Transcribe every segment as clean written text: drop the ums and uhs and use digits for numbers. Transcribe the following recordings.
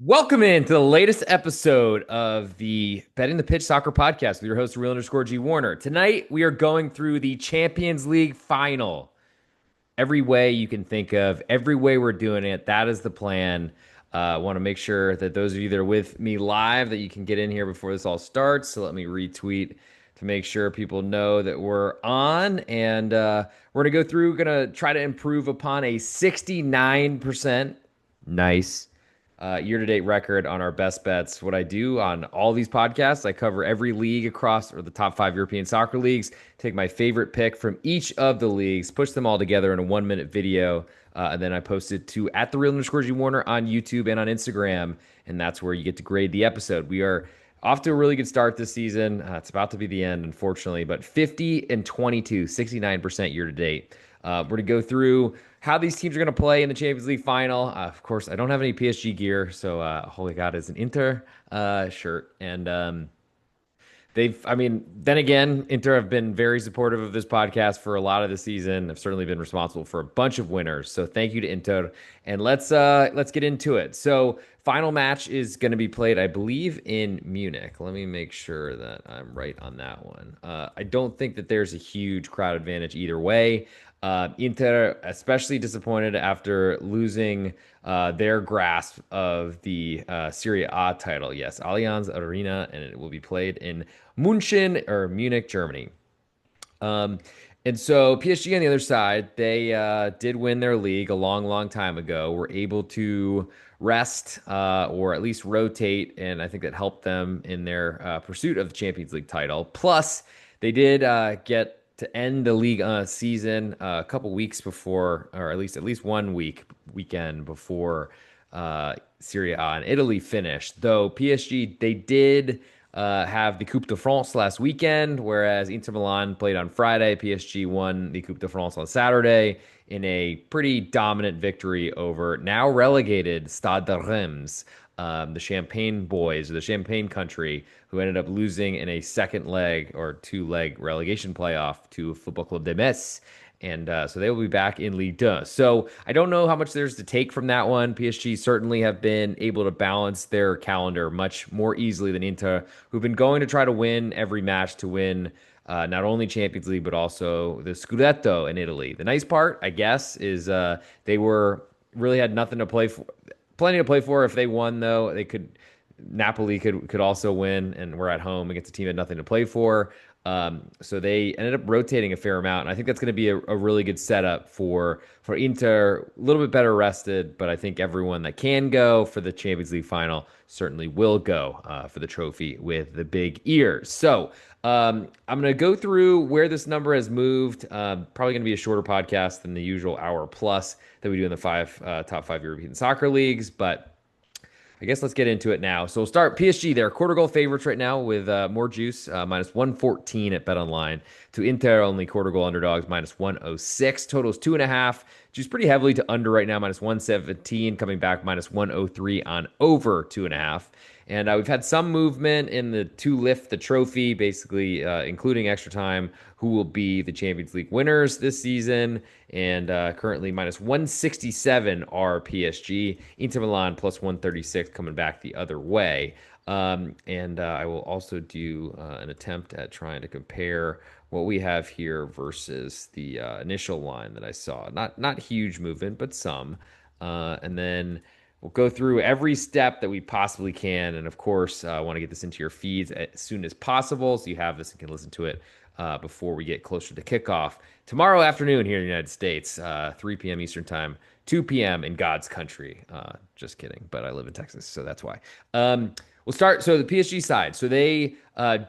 Welcome into the latest episode of the Betting the Pitch Soccer Podcast with your host, Real_G Warner. Tonight, we are going through the Champions League final. Every way you can think of, every way we're doing it, that is the plan. I want to make sure that those of you that are with me live, that you can get in here before this all starts. So let me retweet to make sure people know that we're on. And we're going to go through, going to try to improve upon a 69%. Nice year-to-date record on our best bets. What I do on all these podcasts, I cover every league across, or the top five European soccer leagues, take my favorite pick from each of the leagues, push them all together in a 1 minute video, and then I post it to at the Real_G Warner on YouTube and on Instagram, and that's where you get to grade the episode. We are off to a really good start this season. It's about to be the end, unfortunately, but 50 and 22, 69% year to date. We're going to go through how these teams are going to play in the Champions League final. Of course, I don't have any PSG gear, so holy God, it's an Inter shirt. And I mean, then again, Inter have been very supportive of this podcast for a lot of the season. Have certainly been responsible for a bunch of winners. So thank you to Inter. And let's get into it. So final match is going to be played, I believe, in Munich. Let me make sure that I'm right on that one. I don't think that there's a huge crowd advantage either way. Inter, especially disappointed after losing their grasp of the Serie A title. Yes, Allianz Arena, and it will be played in Munich, Germany. Um, and so PSG on the other side, they did win their league a long, long time ago. Were able to rest or at least rotate, and I think that helped them in their pursuit of the Champions League title. Plus, they did get to end the league season a couple weeks before, or at least 1 weekend before Serie A in Italy finished. Though PSG, they did have the Coupe de France last weekend, whereas Inter Milan played on Friday. PSG won the Coupe de France on Saturday in a pretty dominant victory over now relegated Stade de Reims, the Champagne boys, or the Champagne country, who ended up losing in a second leg or two-leg relegation playoff to Football Club de Metz. And so they will be back in Ligue 2. So I don't know how much there's to take from that one. PSG certainly have been able to balance their calendar much more easily than Inter, who've been going to try to win every match to win not only Champions League, but also the Scudetto in Italy. The nice part, I guess, is they were really had nothing to play for, plenty to play for. If they won, though, they could. Napoli could also win, and we're at home against a team that had nothing to play for. So they ended up rotating a fair amount, and I think that's going to be a really good setup for Inter. A little bit better rested, but I think everyone that can go for the Champions League final certainly will go for the trophy with the big ears. So I'm going to go through where this number has moved. Probably going to be a shorter podcast than the usual hour plus that we do in the top five European soccer leagues, but I guess let's get into it now. So we'll start PSG. They're quarter goal favorites right now with more juice, minus 114 at BetOnline. To Inter, only quarter goal underdogs, minus 106. Totals 2.5. Juice pretty heavily to under right now, minus 117. Coming back, minus 103 on over 2.5. And we've had some movement in the to lift the trophy, basically including extra time, who will be the Champions League winners this season. And currently minus 167 are PSG. Inter Milan plus 136 coming back the other way. And I will also do an attempt at trying to compare what we have here versus the initial line that I saw. Not huge movement, but some. And then we'll go through every step that we possibly can. And of course, I want to get this into your feeds as soon as possible so you have this and can listen to it before we get closer to kickoff tomorrow afternoon here in the United States, 3 p.m. Eastern Time, 2 p.m. in God's country. Just kidding, but I live in Texas, so that's why. We'll start. So the PSG side. So they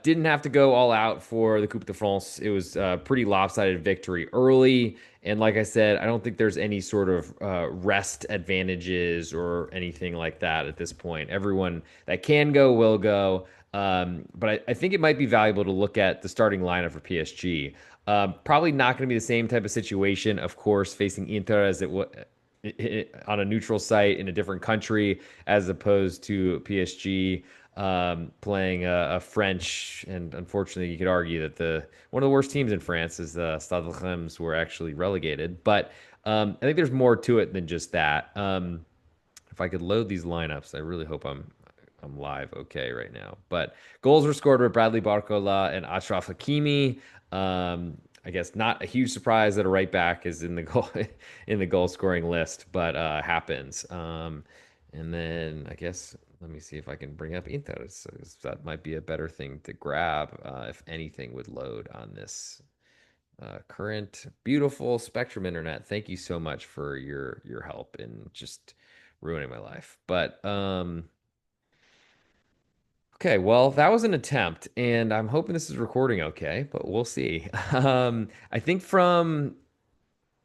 didn't have to go all out for the Coupe de France. It was a pretty lopsided victory early. And like I said, I don't think there's any sort of rest advantages or anything like that at this point. Everyone that can go will go. But I think it might be valuable to look at the starting lineup for PSG. Probably not going to be the same type of situation, of course, facing Inter as it was on a neutral site in a different country, as opposed to PSG playing a French, and unfortunately, you could argue that the one of the worst teams in France is the Stade de Reims, were actually relegated. But I think there's more to it than just that. if I could load these lineups, I really hope I'm live okay right now. But goals were scored by Bradley Barcola and Achraf Hakimi. I guess not a huge surprise that a right back is in the goal in the goal scoring list, but happens. And then I guess let me see if I can bring up Inter. So that might be a better thing to grab if anything would load on this current beautiful Spectrum internet. Thank you so much for your help in just ruining my life. But okay, well, that was an attempt, and I'm hoping this is recording okay, but we'll see. I think from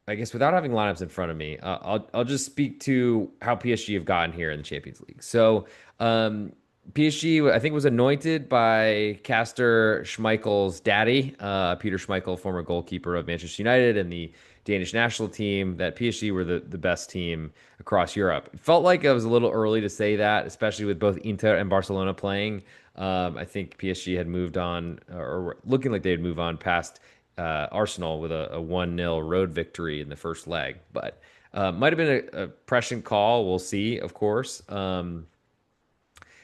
I guess without having lineups in front of me, I'll just speak to how PSG have gotten here in the Champions League. So PSG, I think, was anointed by Castor Schmeichel's daddy, Peter Schmeichel, former goalkeeper of Manchester United and the Danish national team, that PSG were the best team across Europe. It felt like it was a little early to say that, especially with both Inter and Barcelona playing. I think PSG had moved on, or looking like they'd move on past Arsenal with a 1-0 road victory in the first leg. But might have been a prescient call. We'll see, of course.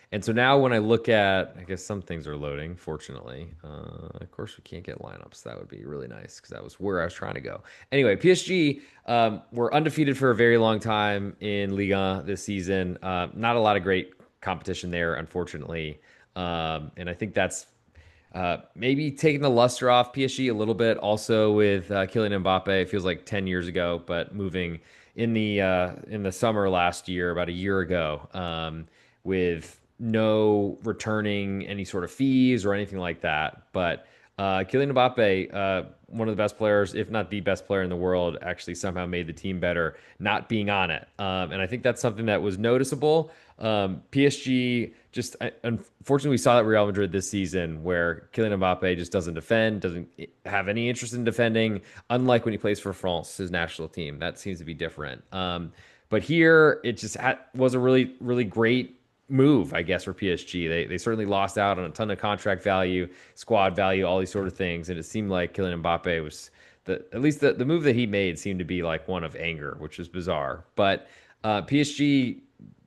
And so now when I look at, I guess some things are loading, fortunately. Of course, we can't get lineups. That would be really nice because that was where I was trying to go. Anyway, PSG were undefeated for a very long time in Liga this season. Not a lot of great competition there, unfortunately. And I think that's maybe taking the luster off PSG a little bit. Also with Kylian Mbappe, it feels like 10 years ago, but moving in the summer last year, about a year ago, with no returning any sort of fees or anything like that. But Kylian Mbappe, one of the best players, if not the best player in the world, actually somehow made the team better, not being on it. And I think that's something that was noticeable. PSG just unfortunately we saw that Real Madrid this season where Kylian Mbappe just doesn't defend, doesn't have any interest in defending, unlike when he plays for France, his national team. That seems to be different. But here it just was a really great move, I guess, for PSG. They certainly lost out on a ton of contract value, squad value, all these sort of things, and it seemed like Kylian Mbappe was at least the move that he made seemed to be like one of anger, which is bizarre. But PSG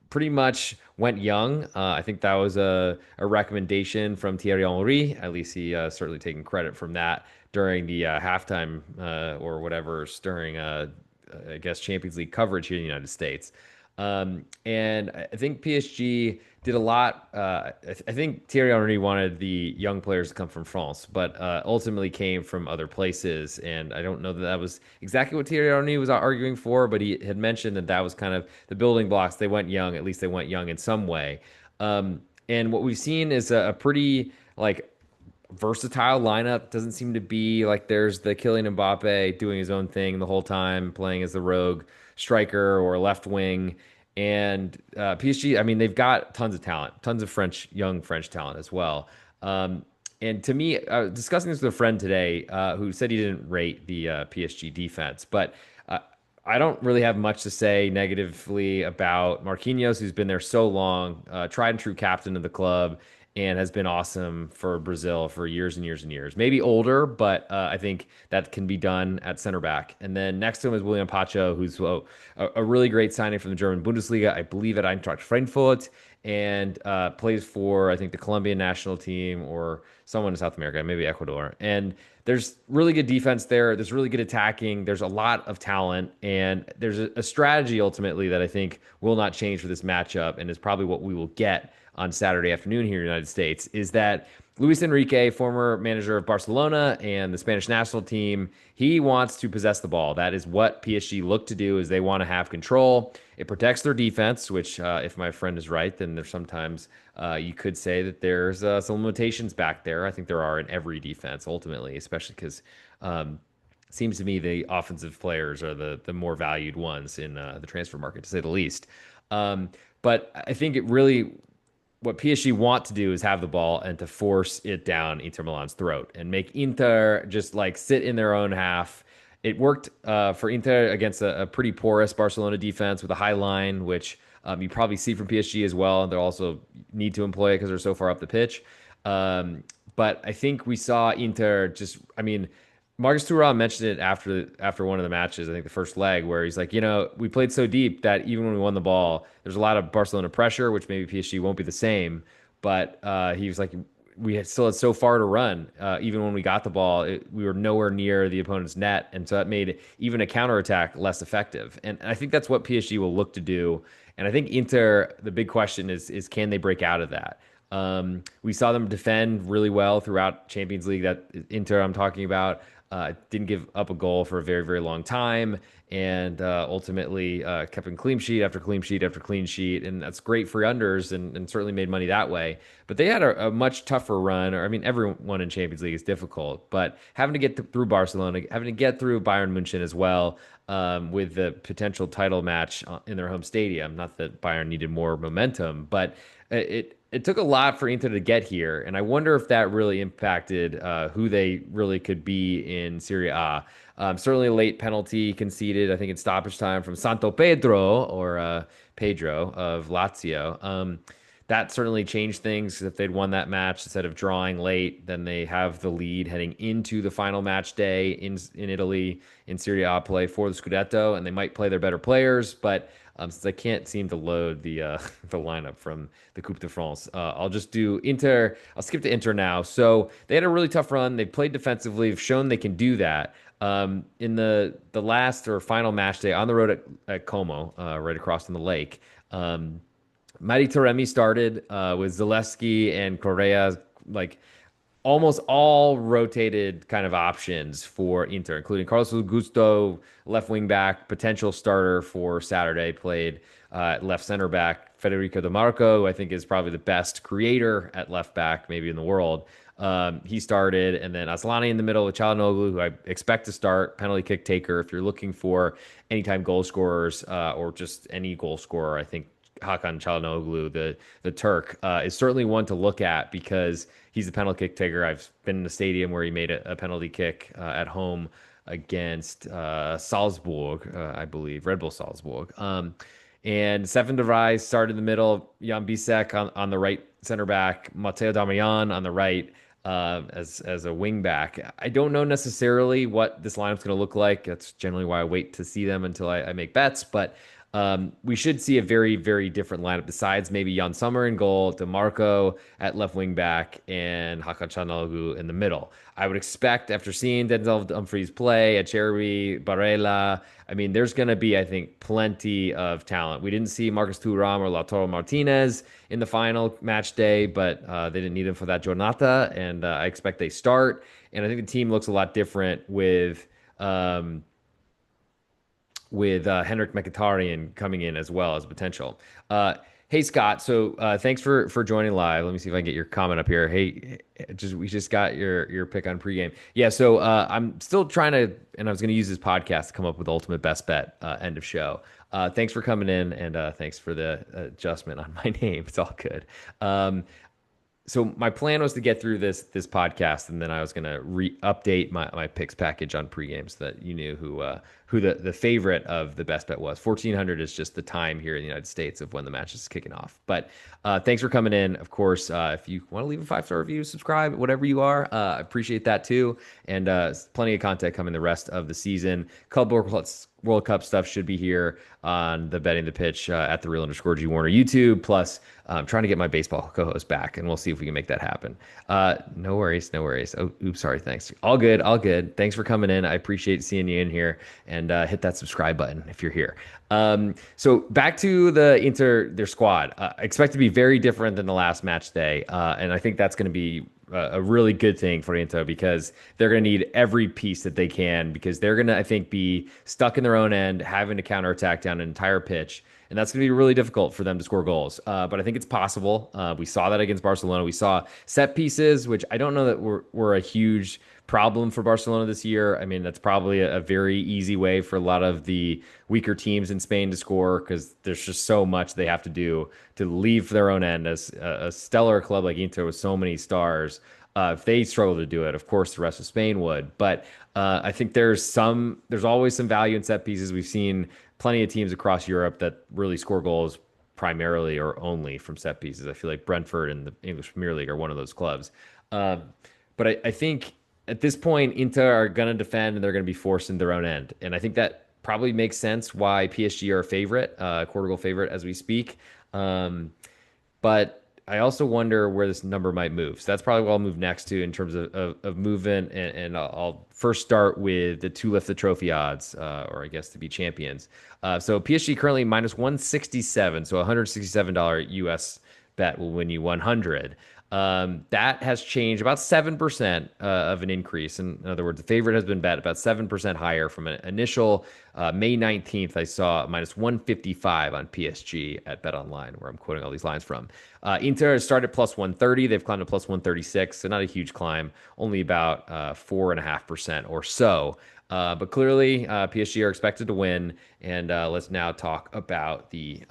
pretty much went young. I think that was a recommendation from Thierry Henry. At least he certainly taking credit from that during the halftime or whatever during I guess Champions League coverage here in the United States. And I think PSG did a lot. I think Thierry Henry wanted the young players to come from France, but ultimately came from other places. And I don't know that that was exactly what Thierry Henry was arguing for, but he had mentioned that that was kind of the building blocks. They went young. At least they went young in some way. And what we've seen is a pretty like versatile lineup. Doesn't seem to be like there's the Kylian Mbappe doing his own thing the whole time, playing as the rogue striker or left wing. And PSG, I mean, they've got tons of talent, tons of young French talent as well. And to me, discussing this with a friend today who said he didn't rate the PSG defense, but I don't really have much to say negatively about Marquinhos, who's been there so long, tried and true captain of the club, and has been awesome for Brazil for years and years and years. Maybe older, but I think that can be done at center back. And then next to him is William Pacho, who's a really great signing from the German Bundesliga, I believe at Eintracht Frankfurt, and plays for, I think, the Colombian national team or someone in South America, maybe Ecuador. And there's really good defense there. There's really good attacking. There's a lot of talent, and there's a strategy ultimately that I think will not change for this matchup, and is probably what we will get on Saturday afternoon here in the United States. Is that Luis Enrique, former manager of Barcelona and the Spanish national team, he wants to possess the ball. That is what PSG look to do. Is they want to have control. It protects their defense, which, if my friend is right, then there's sometimes you could say that there's some limitations back there. I think there are in every defense ultimately, especially because seems to me the offensive players are the more valued ones in the transfer market, to say the least. But I think it really what PSG want to do is have the ball and to force it down Inter Milan's throat and make Inter just like sit in their own half. It worked for Inter against a pretty porous Barcelona defense with a high line, which you probably see from PSG as well. They also need to employ it because they're so far up the pitch. But I think we saw Inter just, I mean, Marcus Thuram mentioned it after one of the matches, I think the first leg, where he's like, we played so deep that even when we won the ball, there's a lot of Barcelona pressure, which maybe PSG won't be the same. But he was like, still had so far to run. Even when we got the ball, we were nowhere near the opponent's net, and so that made even a counterattack less effective. And I think that's what PSG will look to do. And I think Inter, the big question is can they break out of that? We saw them defend really well throughout Champions League. That Inter I'm talking about didn't give up a goal for a very, very long time, and ultimately kept in clean sheet after clean sheet after clean sheet, and that's great for unders and certainly made money that way. But they had a much tougher run. Or I mean, everyone in Champions League is difficult, but having to get through Barcelona, having to get through Bayern Munich as well. With the potential title match in their home stadium. Not that Bayern needed more momentum, but it took a lot for Inter to get here, and I wonder if that really impacted who they really could be in Serie A. Certainly a late penalty conceded, I think, in stoppage time from Santo Pedro or Pedro of Lazio. That certainly changed things. If they'd won that match instead of drawing late, then they have the lead heading into the final match day in Italy in Serie A play for the Scudetto, and they might play their better players, but since I can't seem to load the the lineup from the Coupe de France, I'll just do Inter. I'll skip to Inter now. So they had a really tough run. They played defensively. Have shown they can do that. In the last or final match day on the road at Como, right across from the lake. Mari Taremi started with Zaleski and Correa, like almost all rotated kind of options for Inter, including Carlos Augusto, left wing back, potential starter for Saturday, played left center back. Federico Di Marco, who I think is probably the best creator at left back, maybe in the world. He started, and then Aslani in the middle with Çalhanoğlu, who I expect to start, penalty kick taker. If you're looking for anytime goal scorers or just any goal scorer, I think Hakan Çalhanoğlu, the Turk, is certainly one to look at because he's a penalty kick taker. I've been in the stadium where he made a penalty kick at home against Salzburg, I believe, Red Bull Salzburg. And Stefan de Vrij started in the middle, Jan Bisek on the right center back, Matteo Darmian on the right as a wing back. I don't know necessarily what this lineup's going to look like. That's generally why I wait to see them until I make bets, but we should see a very, very different lineup besides maybe Jan Sommer in goal, DeMarco at left wing back, and Hakan Çalhanoğlu in the middle. I would expect after seeing Denzel Dumfries play, Acerbi, Barella, I mean, there's going to be, I think, plenty of talent. We didn't see Marcus Thuram or Lautaro Martinez in the final match day, but they didn't need him for that Giornata, and I expect they start. And I think the team looks a lot different with Henrik Mkhitaryan coming in as well as potential. Hey Scott, so thanks for joining live. Let me see if I can get your comment up here. Hey, we just got your pick on pregame. Yeah, so I'm still trying to, and I was going to use this podcast to come up with ultimate best bet end of show. Thanks for coming in, and thanks for the adjustment on my name. It's all good. So my plan was to get through this podcast, and then I was gonna update my picks package on pregame so that you knew who the favorite of the best bet was. 1400 is just the time here in the United States of when the match is kicking off. But thanks for coming in. Of course, if you want to leave a 5-star review, subscribe, whatever you are, I appreciate that too. And plenty of content coming the rest of the season. Club World Cup stuff should be here on the Betting the Pitch at the Real_G Warner YouTube. Plus, I'm trying to get my baseball co-host back, and we'll see if we can make that happen. No worries, no worries. Oh, oops, sorry, thanks. All good, all good. Thanks for coming in. I appreciate seeing you in here, and hit that subscribe button if you're here. So back to their squad. Expect to be very different than the last match day, and I think that's going to be a really good thing for Inter because they're going to need every piece that they can because they're going to, I think, be stuck in their own end, having to counterattack down an entire pitch. And that's going to be really difficult for them to score goals. But I think it's possible. We saw that against Barcelona. We saw set pieces, which I don't know that were a huge problem for Barcelona this year. I mean, that's probably a very easy way for a lot of the weaker teams in Spain to score because there's just so much they have to do to leave their own end as a stellar club like Inter with so many stars. If they struggle to do it, of course, the rest of Spain would. But I think there's always some value in set pieces. We've seen plenty of teams across Europe that really score goals primarily or only from set pieces. I feel like Brentford and the English Premier League are one of those clubs. But I think at this point, Inter are going to defend and they're going to be forced in their own end. And I think that probably makes sense why PSG are a favorite, quarter goal favorite as we speak. Um, but I also wonder where this number might move. So that's probably what I'll move next to in terms of movement. And I'll first start with the two lift the trophy odds, or I guess to be champions. So PSG currently minus 167. So $167 US bet will win you 100. That has changed about 7% of an increase. In other words, the favorite has been bet about 7% higher from an initial May 19th. I saw minus 155 on PSG at BetOnline, where I'm quoting all these lines from. Inter has started plus 130. They've climbed to plus 136. So not a huge climb, only about 4.5% or so. But clearly, PSG are expected to win. And let's now talk about the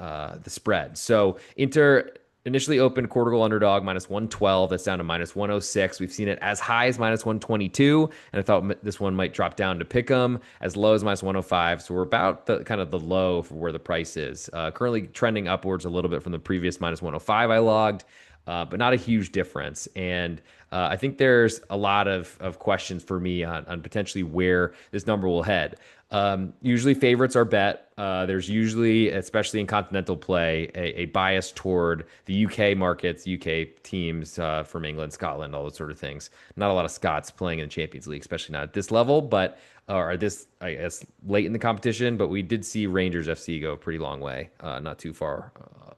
spread. So Inter initially opened quarter goal underdog minus 112. That's down to minus 106. We've seen it as high as minus 122, and I thought this one might drop down to pick 'em as low as minus 105. So we're about the kind of the low for where the price is. Currently trending upwards a little bit from the previous minus 105 I logged, but not a huge difference. And I think there's a lot of questions for me on potentially where this number will head. Usually favorites are bet. There's usually, especially in continental play, a bias toward the UK markets, UK teams from England, Scotland, all those sort of things. Not a lot of Scots playing in the Champions League, especially not at this level, but or this, I guess, late in the competition. But we did see Rangers FC go a pretty long way, not too far,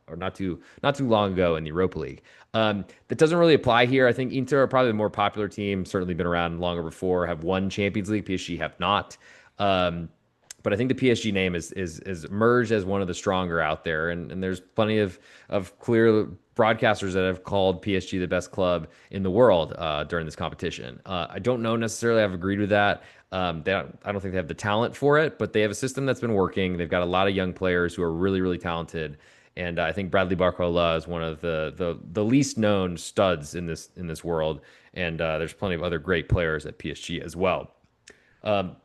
or not too long ago in the Europa League. That doesn't really apply here. I think Inter are probably the more popular team. Certainly been around longer before. Have won Champions League. PSG have not. But I think the PSG name is emerged as one of the stronger out there, and there's plenty of clear broadcasters that have called PSG the best club in the world during this competition. I don't know necessarily I've agreed with that. I don't think they have the talent for it, but they have a system that's been working. They've got a lot of young players who are really, really talented. And I think Bradley Barcola is one of the least known studs in this world. And there's plenty of other great players at PSG as well. Um,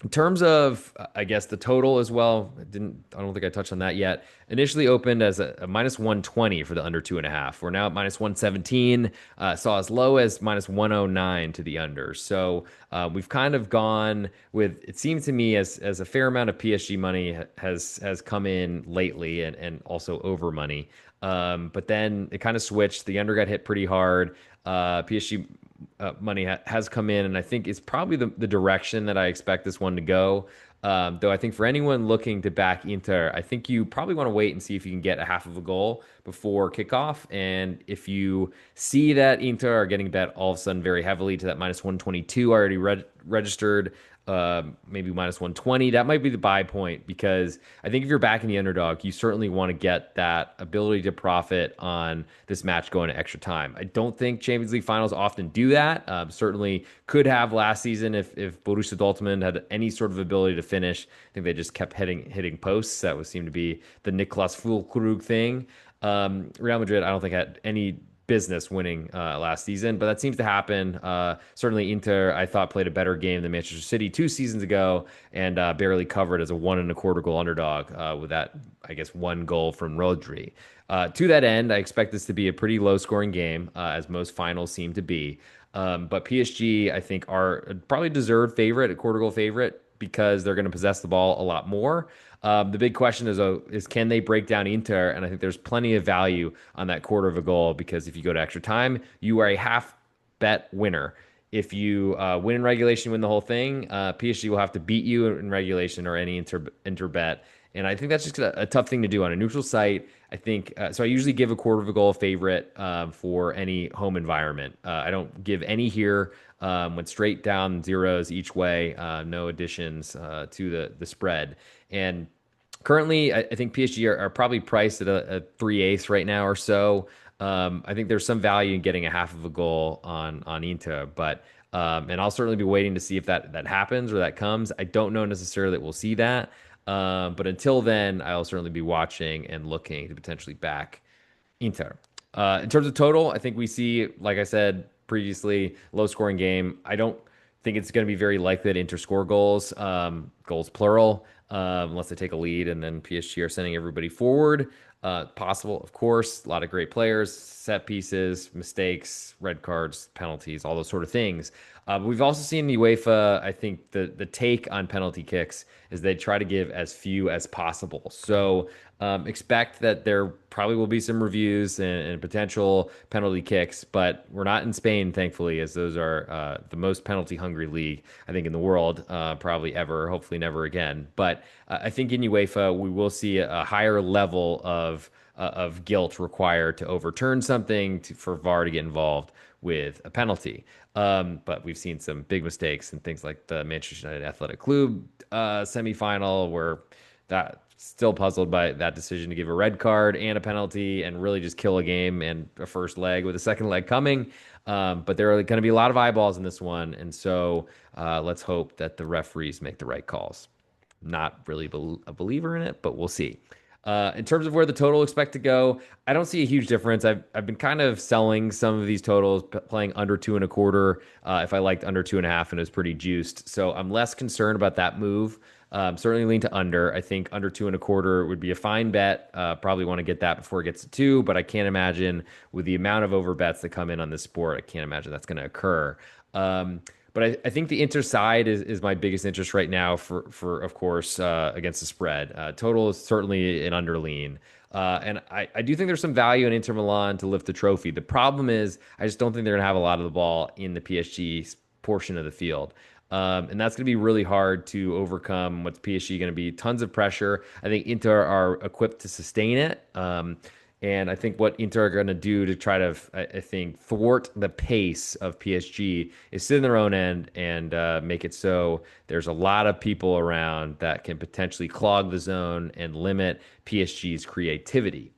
in terms of, I guess, the total as well, I don't think I touched on that yet. Initially opened as a minus 120 for the under 2.5. We're now at minus 117. Saw as low as minus 109 to the under. So we've kind of gone with, it seems to me as a fair amount of PSG money has come in lately, and also over money. But then it kind of switched. The under got hit pretty hard. PSG money has come in, and I think it's probably the direction that I expect this one to go. Though I think for anyone looking to back Inter, I think you probably want to wait and see if you can get a half of a goal before kickoff. And if you see that Inter are getting bet all of a sudden very heavily to that minus 122, I already registered, maybe minus 120. That might be the buy point, because I think if you're backing the underdog, you certainly want to get that ability to profit on this match going to extra time. I don't think Champions League finals often do that. Certainly could have last season if Borussia Dortmund had any sort of ability to finish. I think they just kept hitting posts. That would seem to be the Niklas Füllkrug thing. Real Madrid, I don't think had any business winning last season, but that seems to happen. Certainly Inter, I thought, played a better game than Manchester City 2 seasons ago, and barely covered as a 1.25 goal underdog with that, I guess, one goal from Rodri. To that end, I expect this to be a pretty low scoring game, as most finals seem to be. But PSG, I think, are probably deserved favorite, a quarter goal favorite, because they're going to possess the ball a lot more. The big question is can they break down Inter? And I think there's plenty of value on that quarter of a goal, because if you go to extra time, you are a half bet winner. If you win in regulation, win the whole thing, PSG will have to beat you in regulation or any inter bet. And I think that's just a tough thing to do on a neutral site. I think so. I usually give a quarter of a goal favorite for any home environment. I don't give any here. Went straight down zeros each way. No additions to the spread. And currently, I think PSG are probably priced at a 3/8 right now or so. I think there's some value in getting a half of a goal on Inter, but and I'll certainly be waiting to see if that happens or that comes. I don't know necessarily that we'll see that, but until then, I'll certainly be watching and looking to potentially back Inter. In terms of total, I think we see, like I said previously, low scoring game. I don't think it's going to be very likely that Inter score goals, goals plural, unless they take a lead and then PSG are sending everybody forward. Possible, of course. A lot of great players, set pieces, mistakes, red cards, penalties, all those sort of things. But we've also seen the UEFA, I think the take on penalty kicks is they try to give as few as possible. So expect that there probably will be some reviews and potential penalty kicks, but we're not in Spain, thankfully, as those are the most penalty hungry league, I think, in the world, probably ever, hopefully never again. But I think in UEFA, we will see a higher level of guilt required to overturn something for VAR to get involved with a penalty. But we've seen some big mistakes and things like the Manchester United Athletic Club semifinal, where that still puzzled by that decision to give a red card and a penalty and really just kill a game and a first leg with a second leg coming. But there are going to be a lot of eyeballs in this one, and so let's hope that the referees make the right calls. Not really a believer in it, but we'll see. In terms of where the total expect to go, I don't see a huge difference. I've been kind of selling some of these totals, playing under 2.25. If I liked under 2.5 and it was pretty juiced, so I'm less concerned about that move. Certainly lean to under. I think under 2.25 would be a fine bet. Probably want to get that before it gets to 2, but I can't imagine with the amount of over bets that come in on this sport, I can't imagine that's going to occur. But I think the Inter side is my biggest interest right now for of course, against the spread. Total is certainly an underlean. And I do think there's some value in Inter Milan to lift the trophy. The problem is I just don't think they're going to have a lot of the ball in the PSG portion of the field. And that's going to be really hard to overcome. What's PSG going to be? Tons of pressure. I think Inter are equipped to sustain it. And I think what Inter are going to do to try to, I think, thwart the pace of PSG is sit in their own end and make it so there's a lot of people around that can potentially clog the zone and limit PSG's creativity.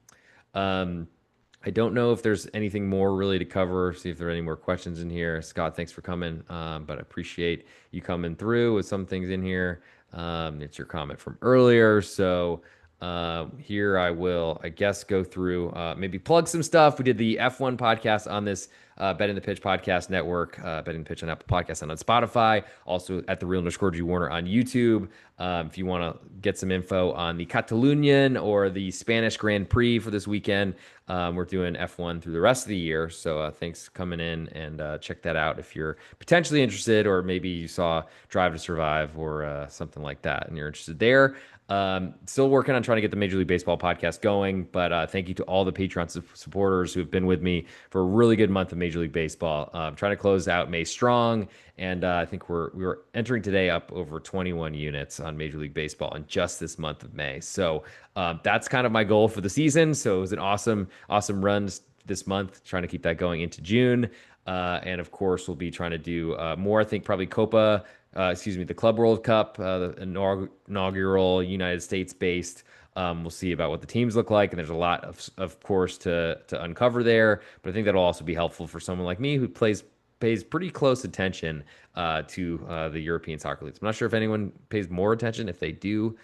I don't know if there's anything more really to cover. See if there are any more questions in here. Scott, thanks for coming. But I appreciate you coming through with some things in here. It's your comment from earlier. So here I will, I guess, go through, maybe plug some stuff. We did the F1 podcast on this Betting the Pitch podcast network, Betting the Pitch on Apple Podcasts and on Spotify, also at the Real_G Warner on YouTube. If you want to get some info on the Catalonian or the Spanish Grand Prix for this weekend, we're doing F1 through the rest of the year. So thanks for coming in and check that out if you're potentially interested, or maybe you saw Drive to Survive or something like that and you're interested there. Still working on trying to get the Major League Baseball podcast going, but thank you to all the Patreon supporters who have been with me for a really good month of Major League Baseball. Trying to close out May strong, and I think we were entering today up over 21 units on Major League Baseball in just this month of May. So that's kind of my goal for the season. So it was an awesome run this month, trying to keep that going into June. And of course, we'll be trying to do more. I think probably the Club World Cup, the inaugural United States-based. We'll see about what the teams look like, and there's a lot of course, to uncover there. But I think that'll also be helpful for someone like me who pays pretty close attention to the European soccer leagues. I'm not sure if anyone pays more attention. If they do,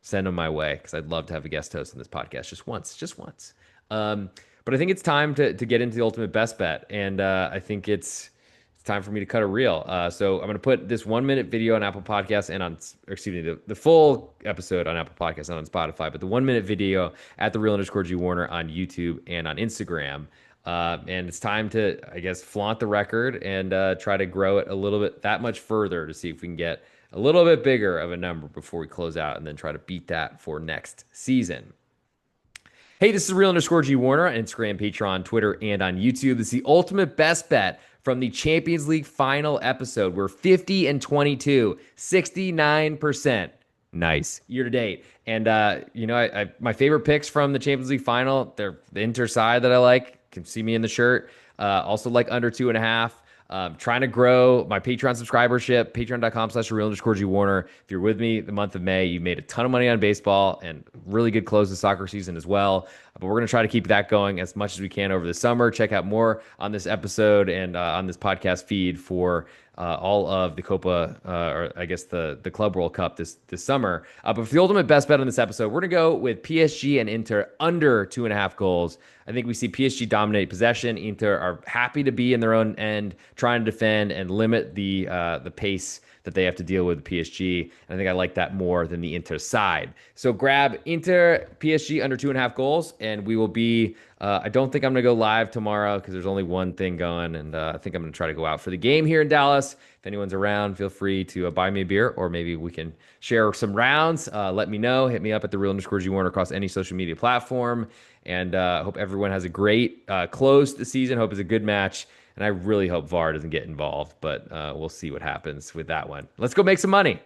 send them my way, because I'd love to have a guest host on this podcast just once. But I think it's time to get into the ultimate best bet, and I think it's time for me to cut a reel. So I'm going to put this 1-minute video on Apple Podcasts and the full episode on Apple Podcasts and on Spotify, but the 1-minute video at the Real_G Warner on YouTube and on Instagram. And it's time to, I guess, flaunt the record and try to grow it a little bit that much further to see if we can get a little bit bigger of a number before we close out, and then try to beat that for next season. Hey, this is Real_G Warner on Instagram, Patreon, Twitter, and on YouTube. This is the ultimate best bet from the Champions League final episode. We're 50-22, 69%. Nice year to date. And, my favorite picks from the Champions League final, they're the Inter side that I like. Can see me in the shirt. Also like under 2.5. Trying to grow my Patreon subscribership, patreon.com/Real_G Warner. If you're with me the month of May, you made a ton of money on baseball and really good close to soccer season as well. But we're going to try to keep that going as much as we can over the summer. Check out more on this episode and on this podcast feed for all of the Copa, or I guess the Club World Cup this summer. But for the ultimate best bet on this episode, we're going to go with PSG and Inter under 2.5 goals. I think we see PSG dominate possession. Inter are happy to be in their own end, trying to defend and limit the pace that they have to deal with PSG. And I think I like that more than the Inter side. So grab Inter PSG under 2.5 goals, and we will be. I don't think I'm going to go live tomorrow because there's only one thing going, and I think I'm going to try to go out for the game here in Dallas. If anyone's around, feel free to buy me a beer, or maybe we can share some rounds. Let me know. Hit me up at the real underscore G Warner across any social media platform. And hope everyone has a great close to the season. Hope it's a good match. And I really hope VAR doesn't get involved, but we'll see what happens with that one. Let's go make some money.